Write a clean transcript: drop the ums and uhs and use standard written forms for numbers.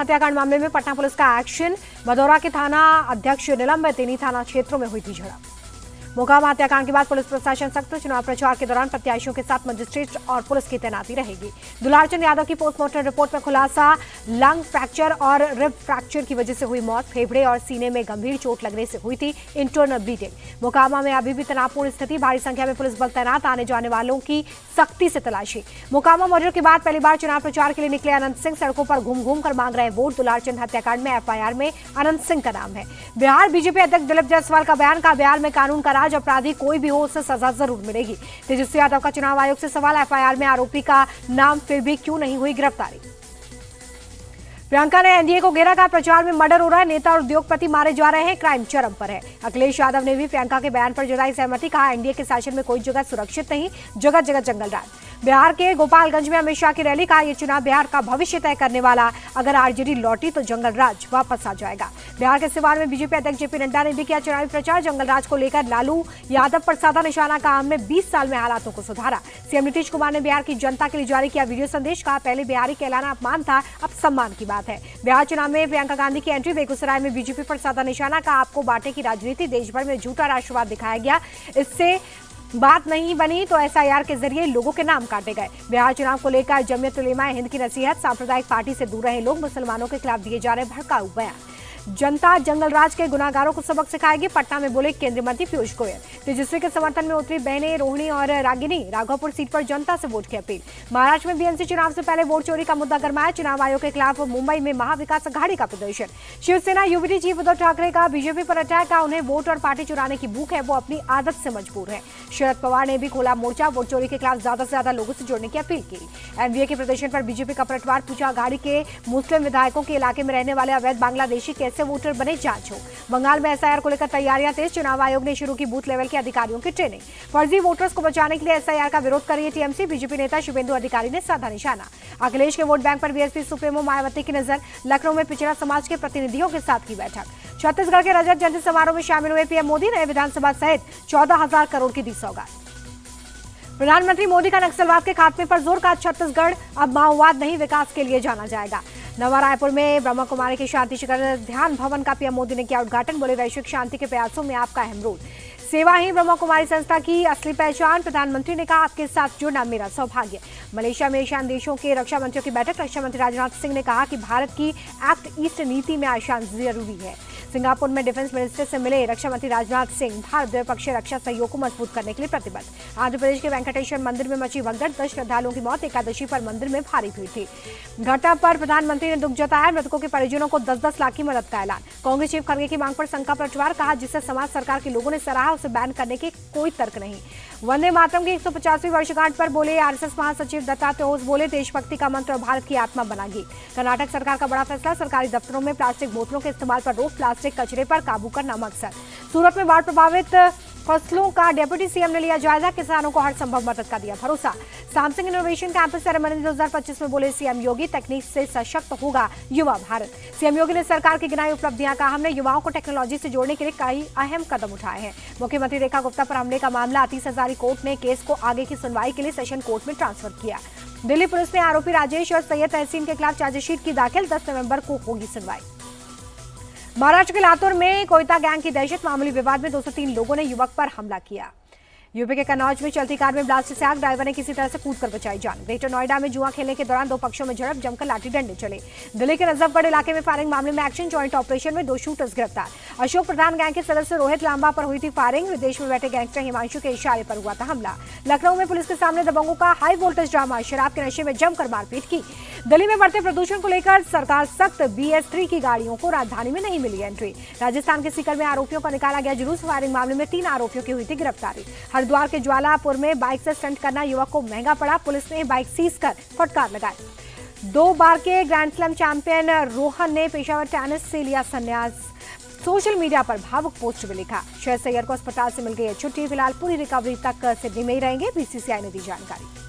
हत्याकांड मामले में पटना पुलिस का एक्शन। भदौरा के थाना अध्यक्ष निलंबित, इन्हीं थाना क्षेत्रों में हुई थी झड़प। मोकामा हत्याकांड के बाद पुलिस प्रशासन सख्त। चुनाव प्रचार के दौरान प्रत्याशियों के साथ मजिस्ट्रेट और पुलिस की तैनाती रहेगी। दुलारचंद यादव की पोस्टमार्टम रिपोर्ट में खुलासा, लंग फ्रैक्चर और रिब फ्रैक्चर की वजह से हुई मौत। फेफड़े और सीने में गंभीर चोट लगने से हुई थी इंटरनल ब्लीडिंग। मोकामा में अभी भी तनावपूर्ण स्थिति, भारी संख्या में पुलिस बल तैनात, आने जाने वालों की सख्ती से तलाशी। मोकामा मर्डर के बाद पहली बार चुनाव प्रचार के लिए निकले अनंत सिंह सड़कों पर घूम घूम कर मांग रहे हैं वोट। दुलारचंद हत्याकांड में एफआईआर में अनंत सिंह का नाम है। बिहार बीजेपी अध्यक्ष दिलीप जायसवाल का बयान, का बिहार में कानून का राज, अपराधी कोई भी हो उसे सजा जरूर मिलेगी। तेजस्वी यादव का चुनाव आयोग से सवाल, एफआईआर में आरोपी का नाम फिर भी क्यों नहीं हुई गिरफ्तारी। प्रियंका ने एनडीए को घेरा, का प्रचार में मर्डर हो रहा है, नेता और उद्योगपति मारे जा रहे हैं, क्राइम चरम पर है। अखिलेश यादव ने भी प्रियंका के बयान पर जताई सहमति, कहा एनडीए के शासन में कोई जगह सुरक्षित नहीं, जगह जगह जंगल राज। बिहार के गोपालगंज में अमित शाह की रैली, कहा यह चुनाव बिहार का भविष्य तय करने वाला, अगर आरजेडी लौटी तो जंगल राज वापस आ जाएगा। बिहार के सिवान में बीजेपी अध्यक्ष जेपी नड्डा ने भी किया चुनावी प्रचार। जंगल राज को लेकर लालू यादव पर साधा निशाना, कहा हमने 20 साल में हालातों को सुधारा। सीएम नीतीश कुमार ने बिहार की जनता के लिए जारी किया वीडियो संदेश, कहा पहले बिहारी कहलाना अपमान था, अब सम्मान की बात है। बिहार चुनाव में प्रियंका गांधी की एंट्री, बेगूसराय में बीजेपी पर साधा निशाना, कहा आपको बांटे की राजनीति, देश भर में झूठा राष्ट्रवाद दिखाया गया, इससे बात नहीं बनी तो एसआईआर के जरिए लोगों के नाम काटे गए। बिहार चुनाव को लेकर जमीयत उलेमा हिंद की नसीहत, सांप्रदायिक पार्टी से दूर रहे लोग, मुसलमानों के खिलाफ दिए जा रहे भड़काऊ बयान। जनता जंगल राज के गुनाहगारों को सबक सिखाएगी, पटना में बोले केंद्रीय मंत्री पीयूष गोयल। तेजस्वी के समर्थन में उतरी बहनें रोहिणी और रागिनी, राघोपुर सीट पर जनता से वोट की अपील। महाराष्ट्र में बीएमसी चुनाव से पहले वोट चोरी का मुद्दा गरमाया, चुनाव आयोग के खिलाफ मुंबई में महाविकास अघाड़ी का प्रदर्शन। शिवसेना यूबीटी चीफ उद्धव ठाकरे का बीजेपी पर अटैक, का उन्हें वोट और पार्टी चुराने की भूख है, वो अपनी आदत से मजबूर है। शरद पवार ने भी खोला मोर्चा, वोट चोरी के खिलाफ ज्यादा से ज्यादा लोगों से जुड़ने की अपील की। एनडीए के प्रदर्शन पर बीजेपी का पलटवार, पूछा अघाड़ी के मुस्लिम विधायकों के इलाके में रहने वाले अवैध बांग्लादेशी कैसे वोटर बने, जांच हो। बंगाल में एसआईआर को लेकर तैयारियां तेज, चुनाव आयोग ने शुरू की बूथ लेवल के अधिकारियों की ट्रेनिंग। फर्जी वोटर्स को बचाने के लिए एसआईआर का विरोध कर रही है टीएमसी, बीजेपी नेता शुभेंदु अधिकारी ने साधा निशाना। अखिलेश के वोट बैंक पर बीएसपी सुप्रीमो मायावती की नजर, लखनऊ में पिछड़ा समाज के प्रतिनिधियों के साथ की बैठक। छत्तीसगढ़ के रजत जयंती समारोह में शामिल हुए पीएम मोदी, नए विधानसभा सहित 14,000 करोड़ की दी सौगात। प्रधानमंत्री मोदी का नक्सलवाद के खात्मे पर जोर, का छत्तीसगढ़ अब माओवाद नहीं विकास के लिए जाना जाएगा। नवा रायपुर में ब्रह्मा कुमारी के शांति शिखर ध्यान भवन का पीएम मोदी ने किया उद्घाटन, बोले वैश्विक शांति के प्रयासों में आपका अहम रोल, सेवा ही ब्रह्मा कुमारी संस्था की असली पहचान। प्रधानमंत्री ने कहा आपके साथ जुड़ना मेरा सौभाग्य। मलेशिया में एशियान देशों के रक्षा मंत्रियों की बैठक, रक्षा मंत्री राजनाथ सिंह ने कहा कि भारत की एक्ट ईस्ट नीति में आशान जरूरी है। सिंगापुर में डिफेंस मिनिस्टर से मिले रक्षा मंत्री राजनाथ सिंह, भारत द्विपक्षीय रक्षा सहयोग को मजबूत करने के लिए प्रतिबद्ध। आंध्र प्रदेश के वेंकटेश्वर मंदिर में मची भगदड़, 10 श्रद्धालुओं की मौत, एकादशी पर मंदिर में भारी भीड़ थी। घटना पर प्रधानमंत्री ने दुख जताया, मृतकों के परिजनों को 10-10 लाख की मदद का ऐलान। कांग्रेस चीफ खड़गे की मांग पर संघ का पलटवार, कहा जिसे समाज सरकार के लोगों ने सराहा उसे बैन करने के कोई तर्क नहीं। वंदे मातरम की 150वीं वर्षगांठ पर बोले आरएसएस महासचिव दत्तात्रेय ओस, बोले देशभक्ति का मंत्र भारत की आत्मा बना। कर्नाटक सरकार का बड़ा फैसला, सरकारी दफ्तरों में प्लास्टिक बोतलों के इस्तेमाल पर रोक, प्लास्टिक कचरे पर काबू करना मकसद। सूरत में बाढ़ प्रभावित फसलों का डिप्टी सीएम ने लिया जायजा, किसानों को हर संभव मदद का दिया भरोसा। सैमसंग इनोवेशन कैंपस सेरेमनी 2025 में बोले सीएम योगी, तकनीक से सशक्त होगा युवा भारत। सीएम योगी ने सरकार की गिनाई उपलब्धियां, कहा हमने युवाओं को टेक्नोलॉजी से जोड़ने के लिए कई अहम कदम उठाए हैं। मुख्यमंत्री रेखा गुप्ता पर हमले का मामला, अतीस हजारी कोर्ट ने केस को आगे की सुनवाई के लिए सेशन कोर्ट में ट्रांसफर किया। दिल्ली पुलिस ने आरोपी राजेश और सैयद तहसीन के खिलाफ चार्जशीट की दाखिल, 10 नवंबर को होगी सुनवाई। महाराष्ट्र के लातूर में कोयता गैंग की दहशत, मामूली विवाद में 203 लोगों ने युवक पर हमला किया। यूपी के कन्नौज में चलती कार में ब्लास्ट से आग, ड्राइवर ने किसी तरह से कूदकर बचाई जान। ग्रेटर नोएडा में जुआ खेलने के दौरान 2 पक्षों में झड़प, जमकर लाठी डंडे चले। दिल्ली के नजफगढ़ इलाके में फायरिंग मामले में एक्शन, जॉइंट ऑपरेशन में 2 शूटर्स गिरफ्तार। अशोक प्रधान गैंग के सदस्य रोहित लांबा पर हुई थी फायरिंग, विदेश में बैठे गैंगस्टर हिमांशु के इशारे पर हुआ था हमला। लखनऊ में पुलिस के सामने दबंगों का हाई वोल्टेज ड्रामा, शराब के नशे में जमकर मारपीट की। दिल्ली में बढ़ते प्रदूषण को लेकर सरकार सख्त, BS3 की गाड़ियों को राजधानी में नहीं मिली एंट्री। राजस्थान के सीकर में आरोपियों का निकाला गया जुलूस, फायरिंग मामले में 3 आरोपियों की हुई थी गिरफ्तारी। हरिद्वार के ज्वालापुर में बाइक से स्टंट करना युवक को महंगा पड़ा, पुलिस ने बाइक सीज कर फटकार लगाई। 2 बार के ग्रैंड स्लैम चैंपियन रोहन ने पेशावर टेनिस से लिया संन्यास, सोशल मीडिया पर भावुक पोस्ट में लिखा। श्रेयस अय्यर को अस्पताल से मिल गई है छुट्टी, फिलहाल पूरी रिकवरी तक सिडनी में ही रहेंगे, बीसीसीआई ने दी जानकारी।